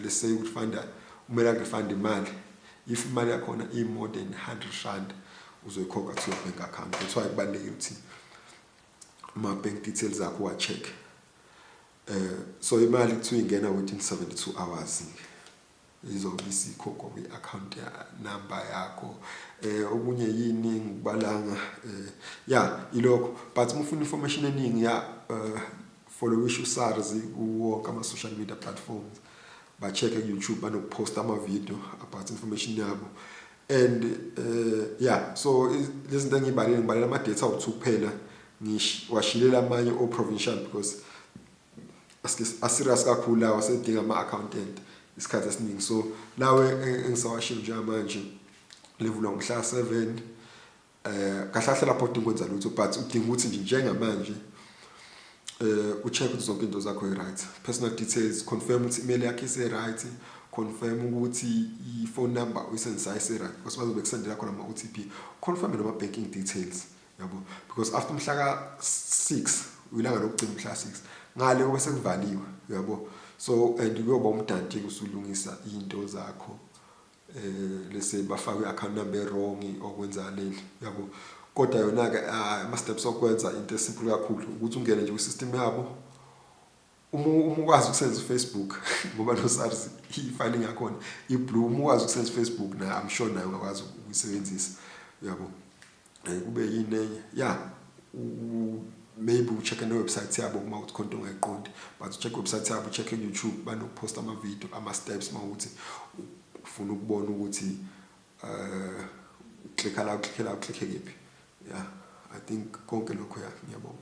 let's say ukufunda umele refund imali if imali yakhona more than 100 rand uzoyikhokha to your bank account. That's why kubalulekile ukuthi ama bank details akho wa check. So imali kuthiwa ingena within 72 hours izobe isikhokha kwi-account number yakho. Okunye yini ngibalanga ilokho, but mufuna information eningi follow issue SARS wonke ama-social media platforms, ba-check YouTube banokuposta ama-video about information yabo. And so lezinto ngibalela ama-data awuthi kuphela ngiwashilela amanye o-provincial because aserious kakhulu lawa asedinga ama-accountant isikhathi esiningi. So lawe engisawashilo njengamanje level ngomhla 7 kahle lapho udinga ukwenza lutho, but udinga ukuthi nje njengamanje ucheck ukuthi zonke into zakho right, personal details, confirm ukuthi email yakho ise-right, confirm ukuthi i-phone number uyisebenzisa ise-right because bazobe kusendela khona ama-OTP, confirm nama banking details yabo, because after mhla ka-6 uyilanga lokugcina mhla 6 ngale kube sekuvaliwe yabo. So and kuyoba umdanti usulungisa into zakho lese bafaka i-account number wrong okwenzakaleni yabo. Kodwa yona ke ama-steps okwenza into esimple kakhulu ukuthi ungene nje kwi-system yabo ukwazi ukusebenzisa Facebook ngoba lo SARS i-filing yakhona i-blue, ukwazi ukusebenzisa Facebook na I'm sure nayo ungakwazi ukuyisebenzisa yabo. Kube yini maybe ucheck the website yabo uma uthi konto ungayiqondi, but check website yabo, check YouTube banokuposta ama-video ama-steps mawuthi ufuna ukubona ukuthi click kephi. I think konke lokho ngiyabonga.